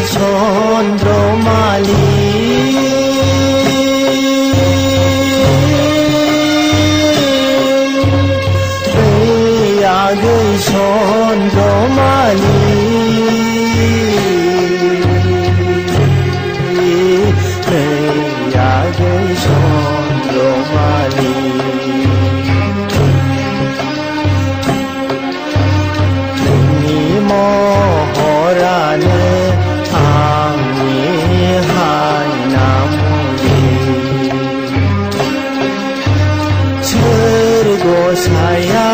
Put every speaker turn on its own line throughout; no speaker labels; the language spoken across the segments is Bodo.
चन्द्रमालि आगै चन्द्रमालि आगै चन्द्रमालि नोंनि महरानो आंनि हायनामुलि सोर गसाया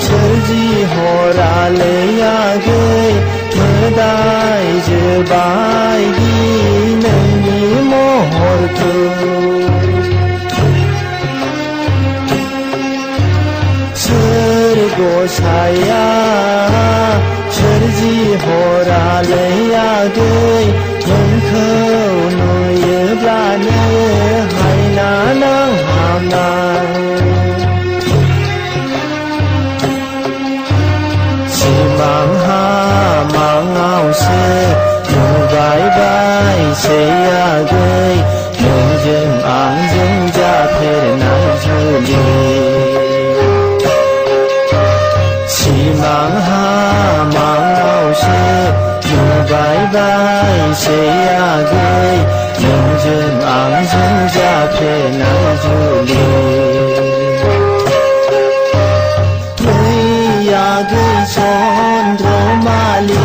सोरजिहरालै आगै मोदाय जोबायदि नोंनि महरखौ सोर गसाया सोरजिहरालै आगै नोंखौ नुयोब्लानो हायना नांहांनाय सिमां हामाङावसो नुबाय बायसै आगै नोंजों आंजों जाफेरनाय जुलि सिमां हामाङावसो नुबाय बायसै आगै नोंजों आंजों जाफेरनाय जुलि आगै चन्द्रमालि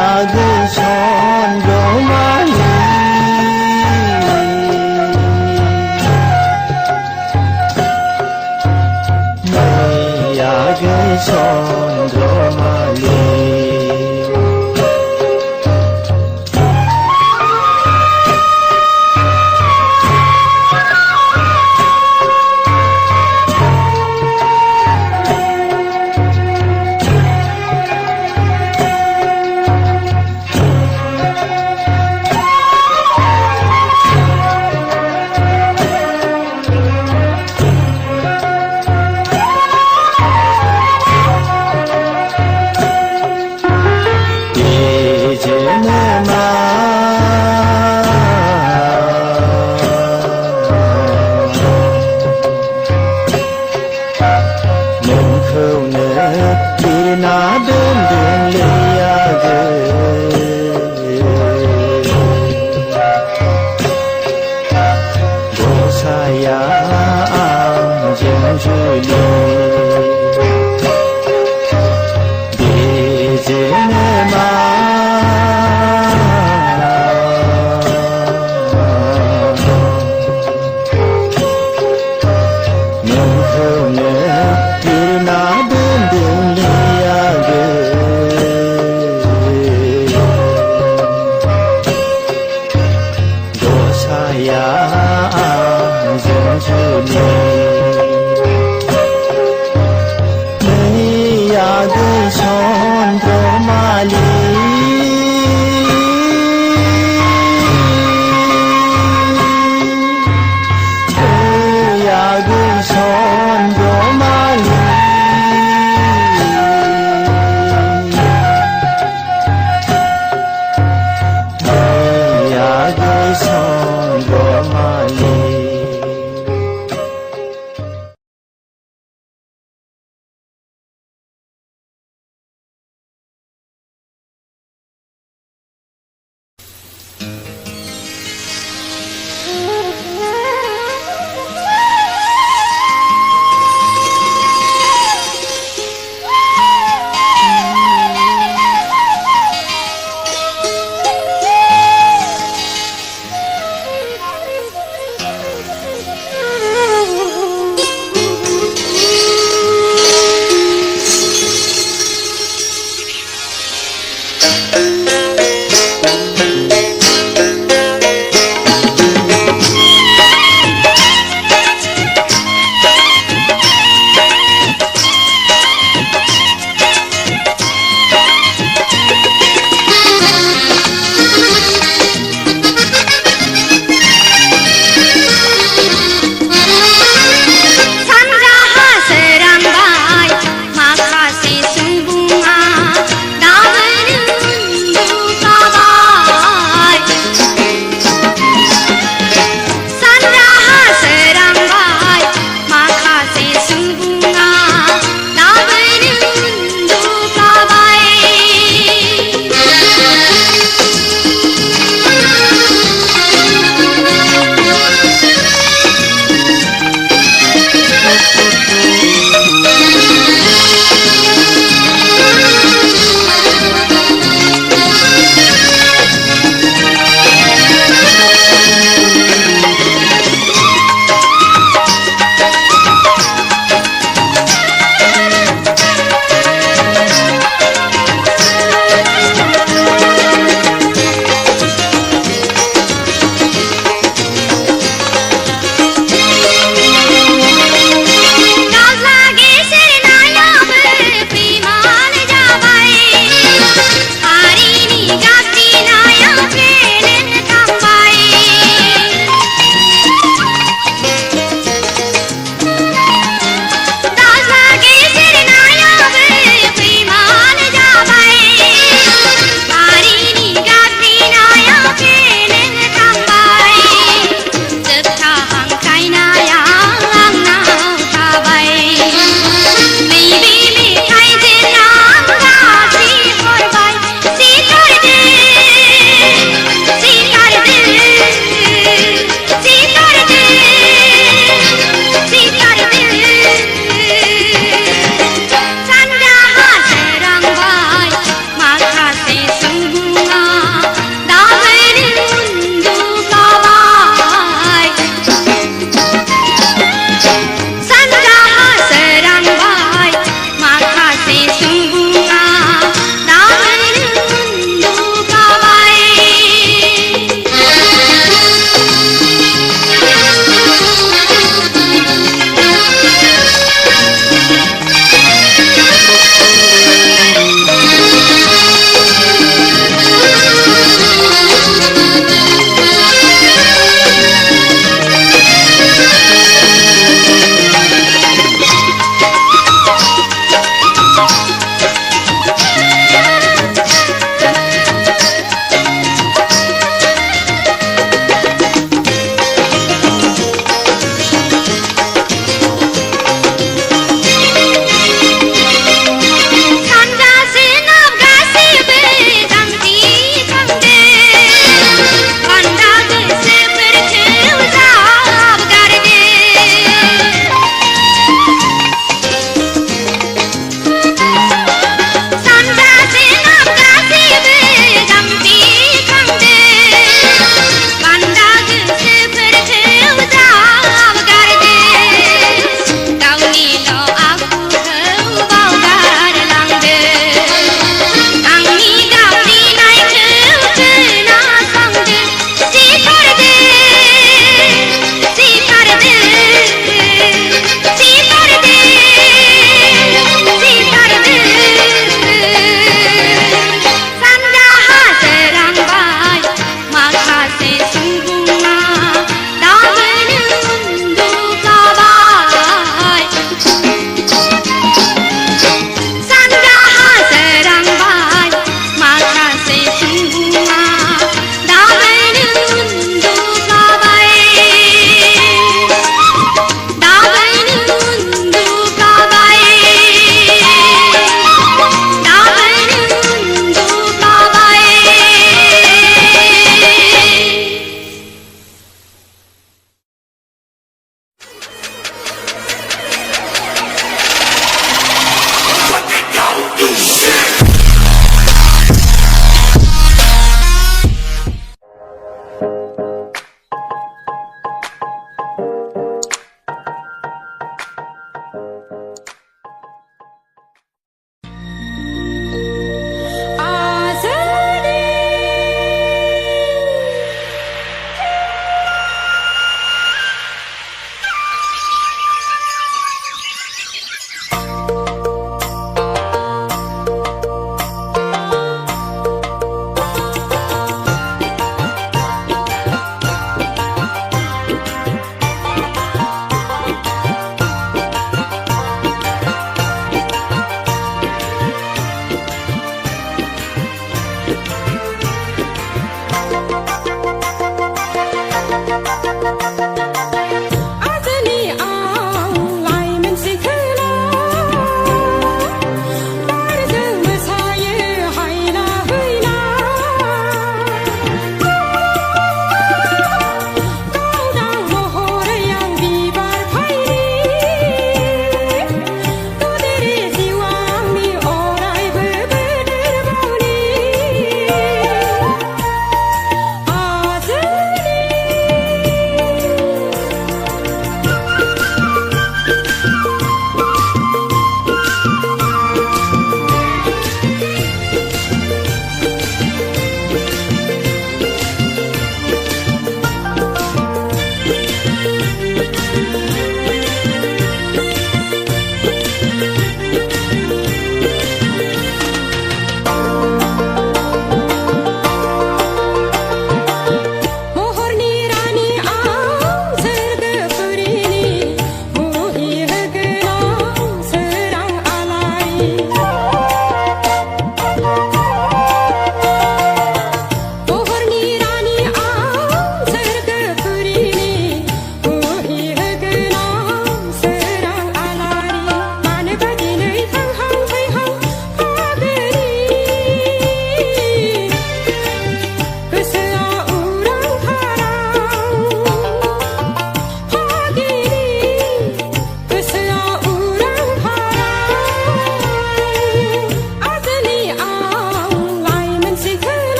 आगै चन्द्रमालि आगै चन्द्रमालि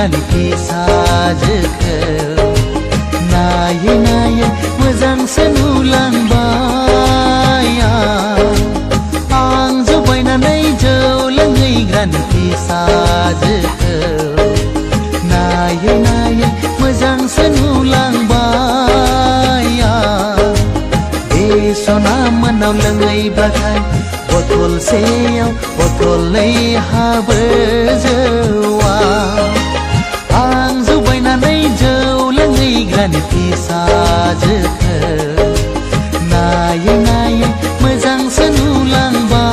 ग्रानि फिसाजोखौ नायै नायै मोजांसो नुलांबाय आं जौ बायनानै जौ लोंहैग्रानि फिसाजोखौ नायै नायै मोजांसो नुलांबाय बे सना मोनाव लोंहैब्लाथाय बथलसेयाव बथलनै हाबो जौआ आं जौ बायनानै जौ लोंहैग्रानि फिसाजोखौ नायै नायै मोजांसो नुलांबाय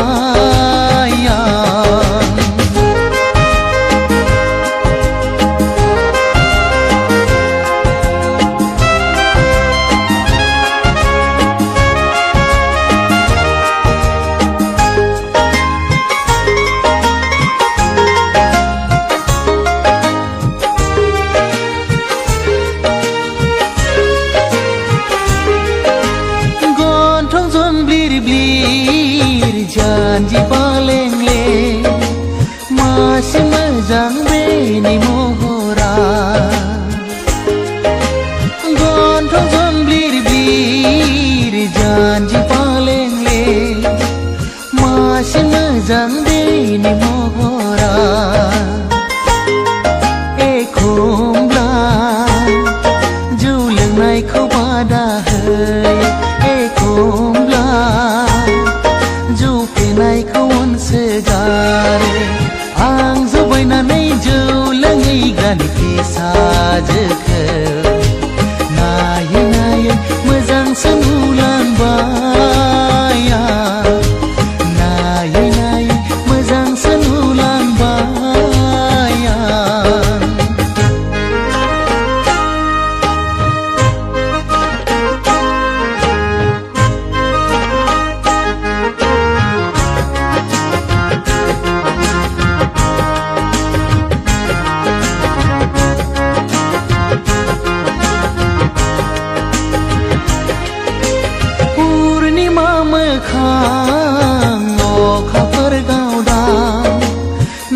जानजि पालेंले मासे मोजां बेनि महरा गन्थं जंब्लिर ब्लिर जानजि पालेंले मासे मोजां बेनि महरा एखमब्ला जौ लोंनायखौ बादा होयो एखमब्ला जौ फेनायखौ अनसोगारो आं जौ बायनानै जौ लोंहैग्रानि फिसाजोखौ नायै नायै मोजांसो नुलांबाय नायै नायै मोजांसो नुलांबाय अखाफोर गावदां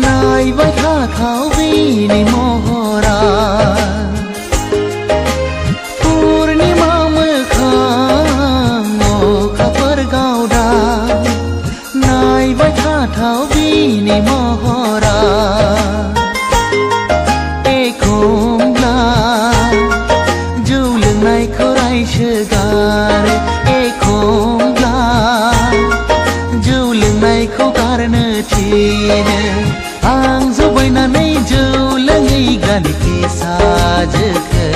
नायबाय थाथाव बेनि महरा पुर्णिमा मोखां अखाफोर गावदां नायबाय थाथाव बेनि महरा एखमब्ला जौ लोंनायखौ रायसोगारो एखमब्ला जौ लोंनायखौ गारनो थिनो आं जौ बायनानै जौ लोंहैग्रानि फिसाजोखौ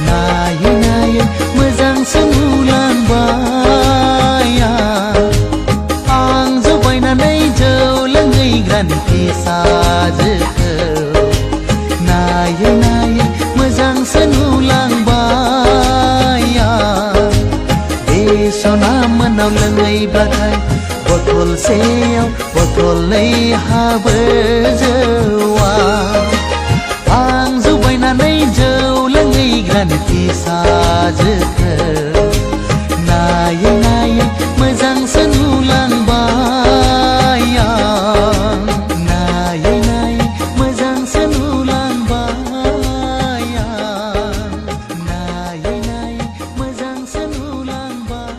नायै नायै मोजांसो नुलांबाय आं जौ बायनानै जौ लोंहैग्रानि फिसाजोखौ नायै नायै मोजांसो नुलांबाय बे सना मोनाव लोंहैब्लाथाय बथलसेयाव बथलनै हाबो जौआ आं जौ बायनानै जौ लोंहैग्रानि फिसाजोखौ नायै नायै मोजांसो नुलांबाय नायै नायै मोजांसो नुलांबाय नायै नायै मोजांसो नुलांबाय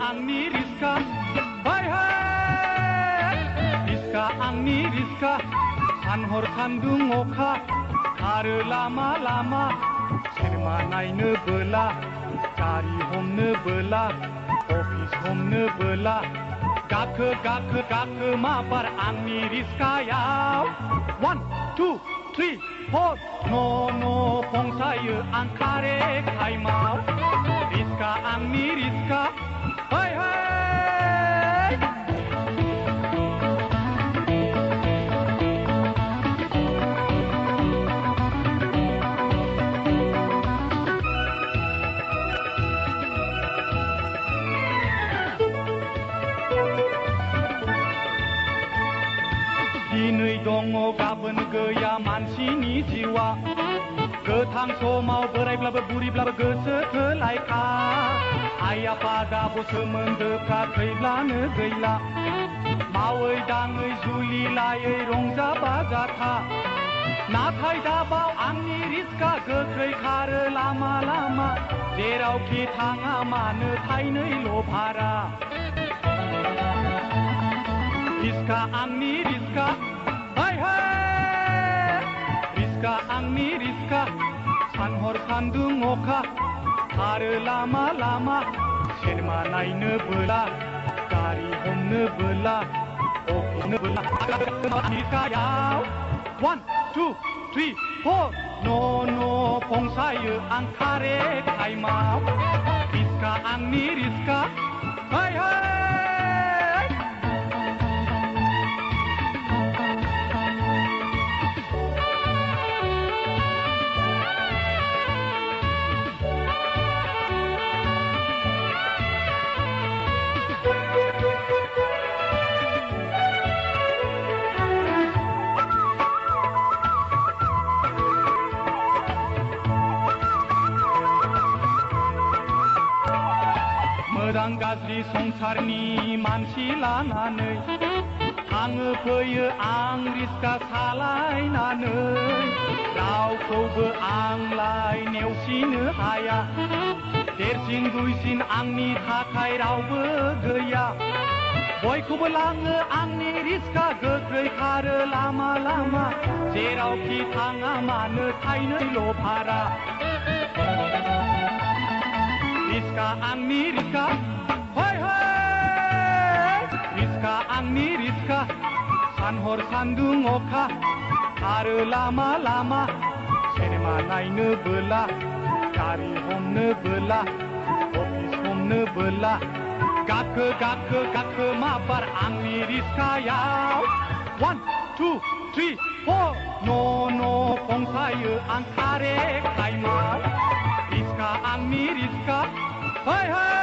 आंनि रिस्का हाय हाय रिस्का आंनि रिस्का सानहर सान्दुं अखा आरो लामा लामा सिनेमा नायनो बोला गारि हमनो बोला अफिस हमनो बोला गाखो गाखो गाखो माबार आंनि रिस्कायाव 1 2 3 4 न' फंसायो आं खारे टाइमाव रिस्का आंनि रिस्का हाय हाय दङ गाबोन गैया मानसिनि जिउआ गोथां समाव बोरायब्लाबो बुरिब्लाबो गोसो थोलायखा आइ आफा दाब' सोमोन्दोफ्रा थैब्लानो गैला मावै दाङै जुलि लायै रंजा बाजा था नाथाय दाबाव आंनि रिस्का गोख्रै खारो लामा लामा जेरावखि थाङा मानो थाइनैल' भारा रिस्का आंनि रिस्का हाय हाय रिस्का आंनि रिस्का सानहर सान्दुं अखा खारो लामा लामा सिनेमा नायनो बोला गारि हमनो बोला अफिसनो बोला रिस्कायाव 1 2 3 4 न' फंसायो आं कारेक्ट टाइमाव रिस्का आंनि रिस्का हाय हाय मोजां गाज्रि संसारनि मानसि लानानै थाङो फैयो आं रिस्का सालायनानै रावखौबो आंलाय नेवसिनो हाया देरसिन दुइसिन आंनि थाखाय रावबो गैया बयखौबो लाङो आंनि रिस्का गोख्रै खारो लामा लामा जेरावखि थाङा मानो थाइनैल' भारा रिस्का आंनि रिस्का हाय हाय रिस्का आंनि रिस्का सानहर सान्दुं अखा खारो लामा लामा सिनेमा नायनो बोला गारि हमनो बोला अफिस हमनो बोला गाखो माबार आंनि रिस्कायाव 1 2 3 4 न' फंसायो आं कारेक्ट टाइमाव रिस्का आंनि रिस्का हाय हाय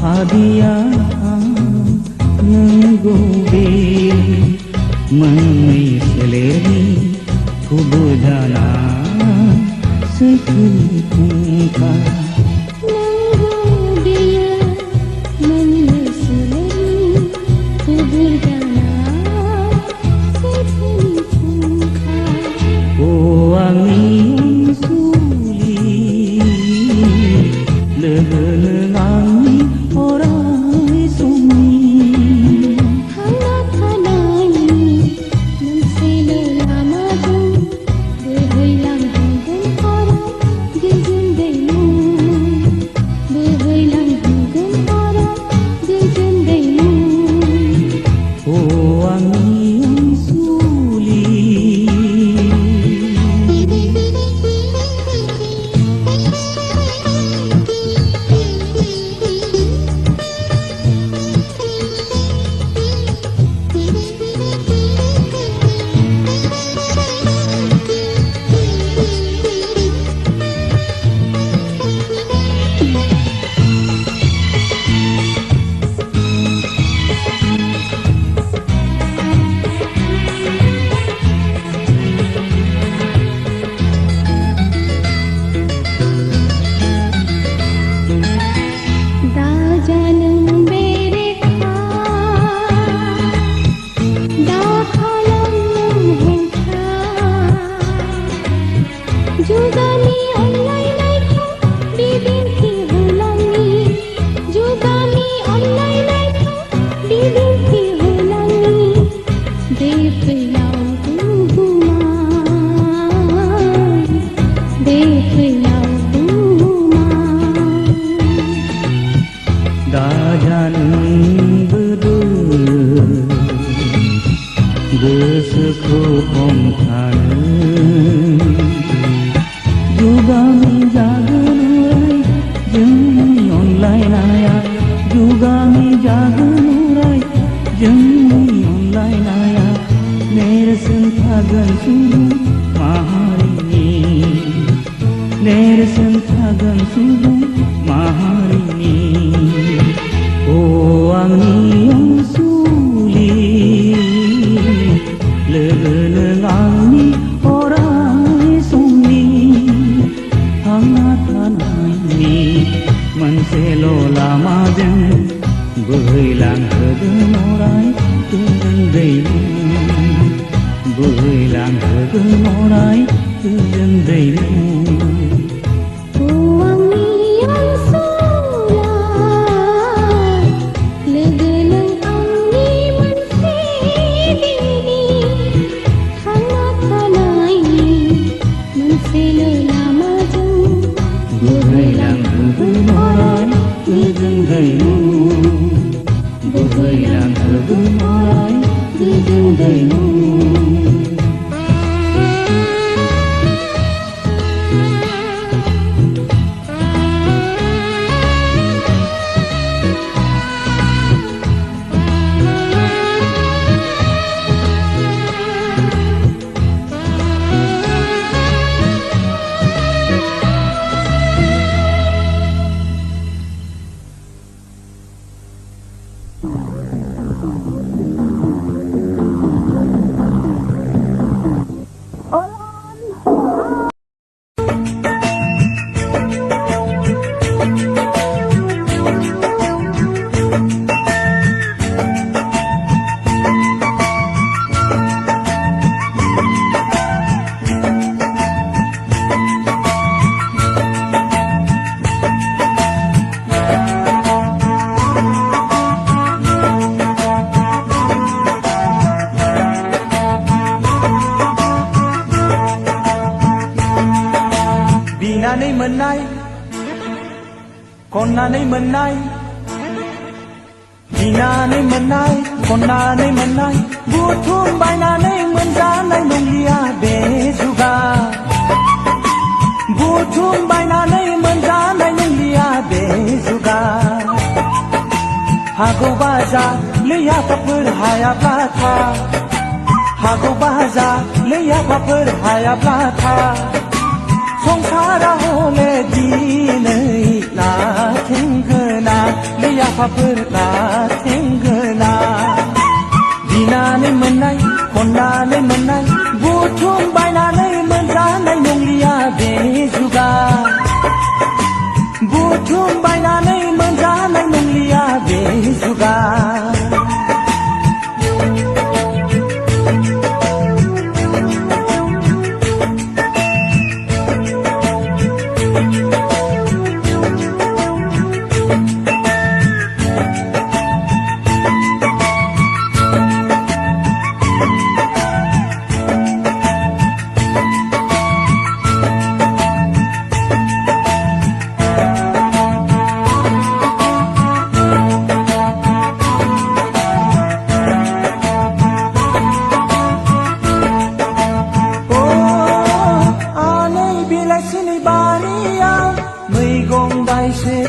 hadiah nunggu be menai seleri ku berdana sekali pungka
nunggu dia menai seleri ku berdana sekali pungka
wangi suli legenangi orang sunyi
hangat hanai mensela madu berhilang hingga orang gejendaimu berhilang hingga orang gejendaimu
wangi suli Jugami online naikha bibinti hulani Jugami online naikha bibinti hulani Dekhilau tuhuman Dekhilau tuhuman dajan bedu gesekhu omkan juga menjaga nurai jemi online aya juga menjaga nurai jemi online aya nersen thagan sudu maharini nersen thagan sudu maharini angni yang suli legenangi orang sunyi hangat hanai menselo lama jeng berhilang kegemorai kejendaimu berhilang kegemorai kejendaimu
wangi yang sulai legenang angni mensedini hangat hanai mensela lama jeng
berhilang kegemorai kejendaimu berhilang kegemorai kejendaimu
Binanai menai Konanai menai Binanai menai Konanai menai Butum bainanai menjanai nunglia be juga Butum bainanai menjanai nunglia be juga Hago baza leya papur haya plata Hago baza leya papur haya plata संसारा हले दिनै लाथेंगोना लियाफाफोर लाथेंगोना बिनानै मोननाय खननानै मोननाय बुथुम बायनानै मोनजानाय नंलिया बे जुगा बुथुम बायनानै मोनजानाय नंलिया बे जुगा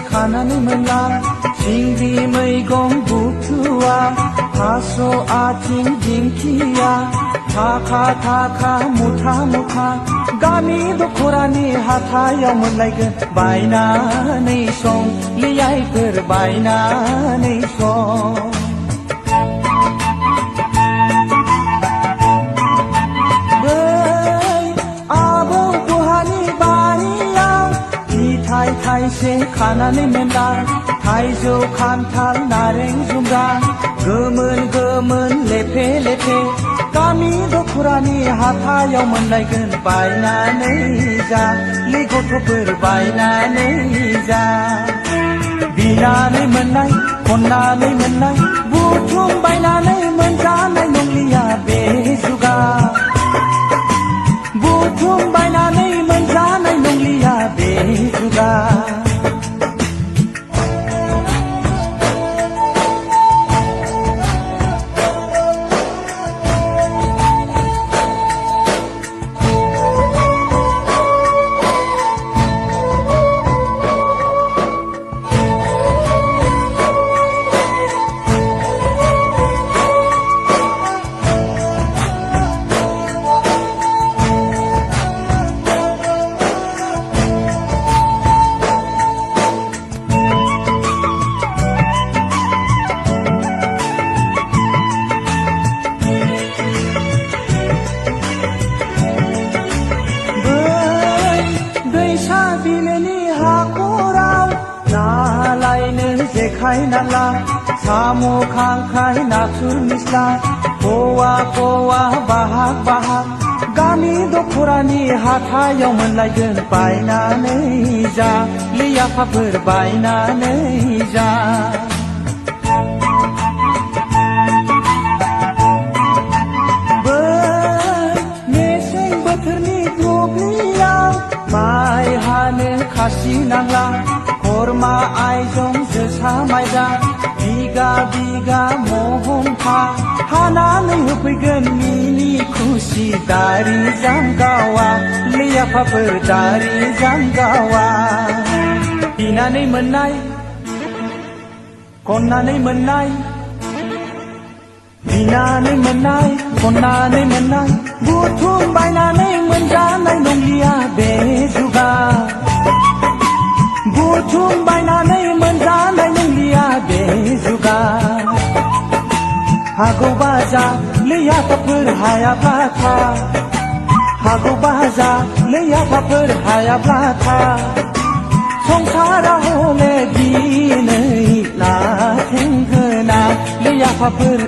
खानानै मोनला सिंग्रि मैगं बुथुवा थास' आथिं दिंखिया थाखा थाखा मुथा मुथा गामि दख'रानि हाथायाव मोनलायगोन बायनानै सं लियाइफोर बायनानै सं थाइसे खानानै मोनला थाइजौ खान्थाल नारें जुमब्रा गोमोन गोमोन लेफे लेफे गामि दख'रानि हाथायाव मोनलायगोन बायनानै जा लै गथ'फोर बायनानै जा बिनानै मोननाय खननानै मोननाय बुथुम बायनानै मोनजानाय नंलिया बे जुगा बुथुम बायनानै मोनजानाय नंलिया बे जुगा जेखाइ नाला साम' खांख्राइ नाथुर निस्ला कवा कवा बाहाग बाहाग गामि दख'रानि हाथायाव मोनलायगोन बायनानै जा लियाफाफोर बायनानै जा मेसें बोथोरनि दुब्लियाव माइ हानो खासि नांला खरमा आइजं जोसा माइब्रा बिगा बिगा महनफा हानानै होफैगोन मिनि खुसि दारि जामगावा लियाफाफोर दारि जामगावा बिनानै मोननाय खननानै मोननाय बिनानै मोननाय खननानै मोननाय बुथुम बायनानै मोनजानाय नंलिया बे जुगा बुथुम बायनानै मोनजानाय नंलिया बे जुगा हागौबा जा लियाफाफोर हायाब्ला था हागौबा जा लियाफाफोर हायाब्ला था संसारा हले दिनै लाथेंगोना लियाफाफोर